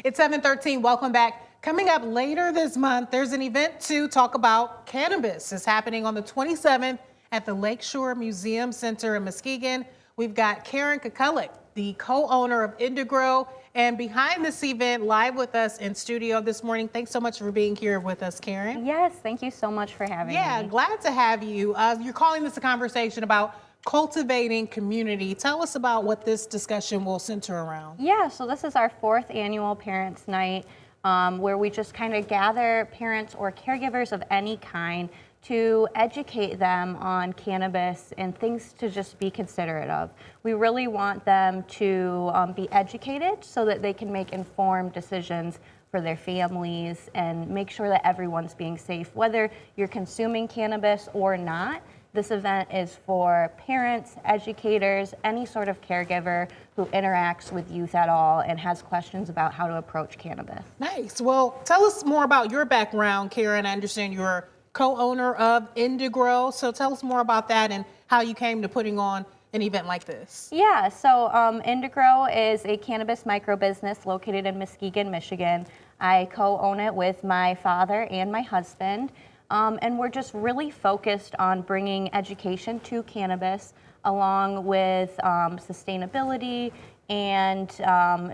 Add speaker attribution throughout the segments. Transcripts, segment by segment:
Speaker 1: It's 7:13. Welcome back. Coming up later this month, there's an event to talk about cannabis. It's happening on the 27th at the Lakeshore Museum Center in Muskegon. We've got Karen Kukulik, the co-owner of IndiGrow, and behind this event, live with us in studio this morning. Thanks so much for being here with us, Karen.
Speaker 2: Yes, thank you so much for having me.
Speaker 1: Yeah, glad to have you. You're calling this a conversation about cultivating community. Tell us about what this discussion will center around.
Speaker 2: Yeah, so this is our 4th annual Parents' Night, where we just kind of gather parents or caregivers of any kind to educate them on cannabis and things to just be considerate of. We really want them to be educated so that they can make informed decisions for their families and make sure that everyone's being safe, whether you're consuming cannabis or not. This event is for parents, educators, any sort of caregiver who interacts with youth at all and has questions about how to approach cannabis.
Speaker 1: Nice. Well, tell us more about your background, Karen. I understand you're co-owner of IndiGrow. So tell us more about that and how you came to putting on an event like this.
Speaker 2: Yeah, so IndiGrow is a cannabis micro business located in Muskegon, Michigan. I co-own it with my father and my husband. And we're just really focused on bringing education to cannabis along with sustainability and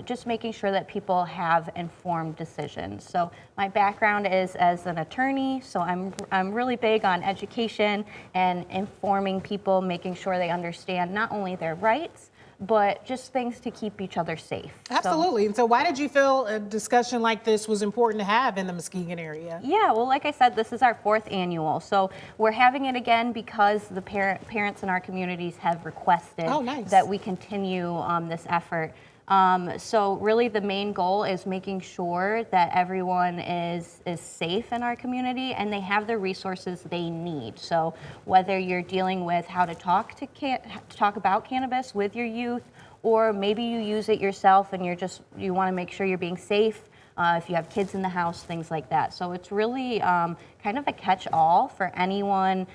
Speaker 2: just making sure that people have informed decisions. So my background is as an attorney, so I'm really big on education and informing people, making sure they understand not only their rights, but just things to keep each other safe.
Speaker 1: Absolutely. And so why did you feel a discussion like this was important to have in the Muskegon area?
Speaker 2: Yeah, well, like I said, this is our 4th annual. So we're having it again because the parents in our communities have requested that we continue this effort. So really the main goal is making sure that everyone is safe in our community and they have the resources they need. So whether you're dealing with how to talk about cannabis with your youth, or maybe you use it yourself and you want to make sure you're being safe, if you have kids in the house, things like that. So it's really kind of a catch-all for anyone.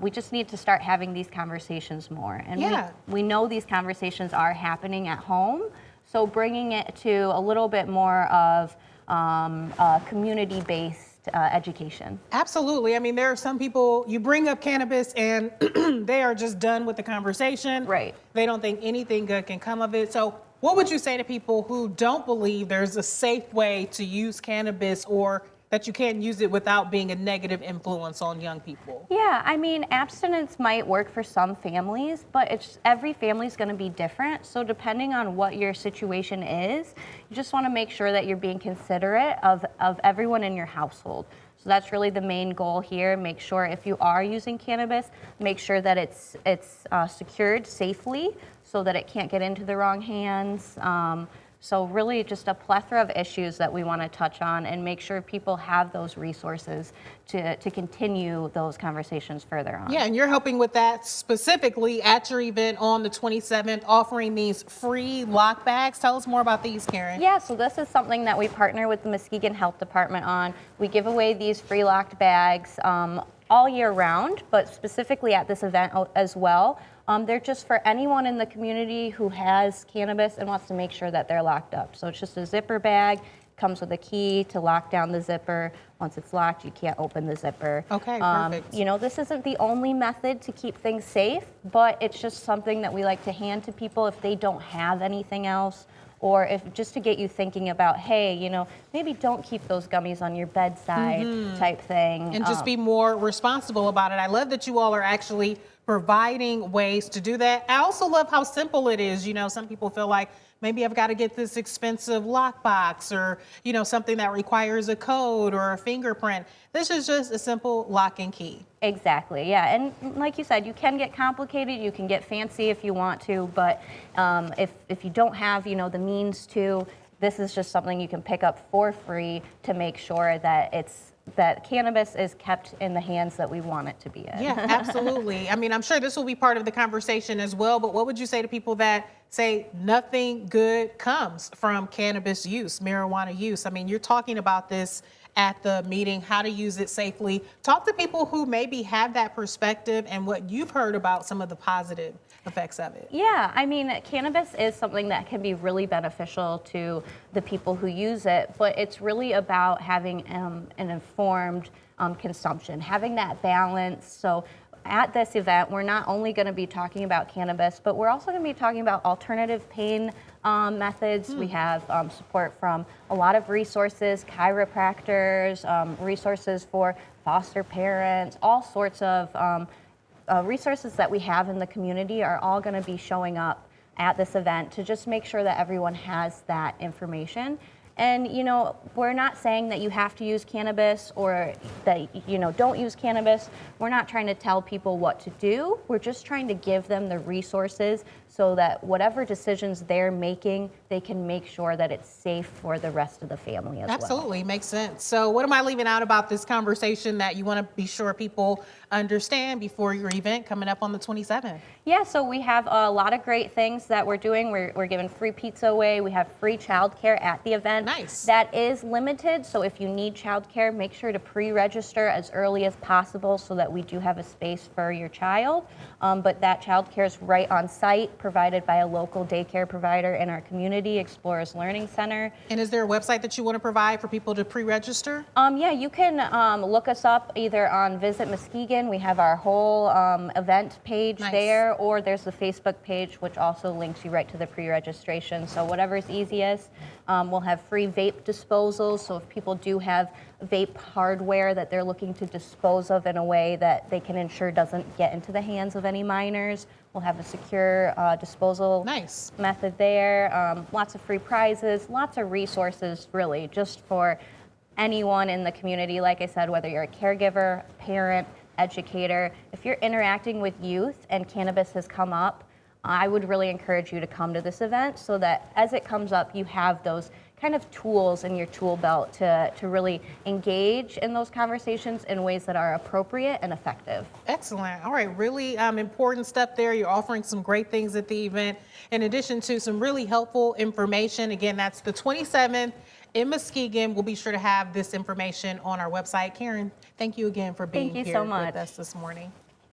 Speaker 2: We just need to start having these conversations more. And we know these conversations are happening at home, so bringing it to a little bit more of community-based education.
Speaker 1: Absolutely. I mean, there are some people, you bring up cannabis and they are just done with the conversation.
Speaker 2: Right.
Speaker 1: They don't think anything good can come of it. So what would you say to people who don't believe there's a safe way to use cannabis or that you can't use it without being a negative influence on young people?
Speaker 2: Yeah, I mean, abstinence might work for some families, but every family's going to be different. So depending on what your situation is, you just want to make sure that you're being considerate of everyone in your household. So that's really the main goal here. Make sure if you are using cannabis, make sure that it's secured safely so that it can't get into the wrong hands. So really just a plethora of issues that we want to touch on and make sure people have those resources to continue those conversations further on.
Speaker 1: Yeah, and you're helping with that specifically at your event on the 27th, offering these free lock bags. Tell us more about these, Karen.
Speaker 2: Yeah, so this is something that we partner with the Muskegon Health Department on. We give away these free locked bags all year round, but specifically at this event as well. They're just for anyone in the community who has cannabis and wants to make sure that they're locked up. So it's just a zipper bag, comes with a key to lock down the zipper. Once it's locked, you can't open the zipper.
Speaker 1: Okay, perfect.
Speaker 2: You know, this isn't the only method to keep things safe, but it's just something that we like to hand to people if they don't have anything else, or if just to get you thinking about, hey, you know, maybe don't keep those gummies on your bedside type thing.
Speaker 1: And just be more responsible about it. I love that you all are actually providing ways to do that. I also love how simple it is. You know, some people feel like maybe I've got to get this expensive lockbox or, you know, something that requires a code or a fingerprint. This is just a simple lock and key.
Speaker 2: Exactly, yeah. And like you said, you can get complicated, you can get fancy if you want to, but if you don't have, you know, the means to, this is just something you can pick up for free to make sure that cannabis is kept in the hands that we want it to be in.
Speaker 1: Yeah, absolutely. I mean, I'm sure this will be part of the conversation as well, but what would you say to people that say nothing good comes from cannabis use, marijuana use? I mean, you're talking about this at the meeting, how to use it safely. Talk to people who maybe have that perspective and what you've heard about some of the positive effects of it.
Speaker 2: Yeah, I mean, cannabis is something that can be really beneficial to the people who use it, but it's really about having an informed consumption, having that balance. So at this event, we're not only going to be talking about cannabis, but we're also going to be talking about alternative pain methods. We have support from a lot of resources, chiropractors, resources for foster parents, all sorts of resources that we have in the community are all going to be showing up at this event to just make sure that everyone has that information. And, you know, we're not saying that you have to use cannabis or that, you know, don't use cannabis. We're not trying to tell people what to do. We're just trying to give them the resources so that whatever decisions they're making, they can make sure that it's safe for the rest of the family as well.
Speaker 1: Absolutely, makes sense. So what am I leaving out about this conversation that you want to be sure people understand before your event coming up on the 27th?
Speaker 2: Yeah, so we have a lot of great things that we're doing. We're giving free pizza away. We have free childcare at the event.
Speaker 1: Nice.
Speaker 2: That is limited, so if you need childcare, make sure to pre-register as early as possible so that we do have a space for your child. But that childcare is right on site, provided by a local daycare provider in our community, Explorers Learning Center.
Speaker 1: And is there a website that you want to provide for people to pre-register?
Speaker 2: Yeah, you can look us up either on Visit Muskegon. We have our whole event page there, or there's the Facebook page, which also links you right to the pre-registration. So whatever's easiest. We'll have free vape disposals, so if people do have vape hardware that they're looking to dispose of in a way that they can ensure doesn't get into the hands of any minors, we'll have a secure disposal method there. Lots of free prizes, lots of resources really just for anyone in the community. Like I said, whether you're a caregiver, parent, educator, if you're interacting with youth and cannabis has come up, I would really encourage you to come to this event so that as it comes up, you have those kind of tools in your tool belt to really engage in those conversations in ways that are appropriate and effective.
Speaker 1: Excellent. All right, really important stuff there. You're offering some great things at the event, in addition to some really helpful information. Again, that's the 27th in Muskegon. We'll be sure to have this information on our website. Karen, thank you again for being here with us this morning.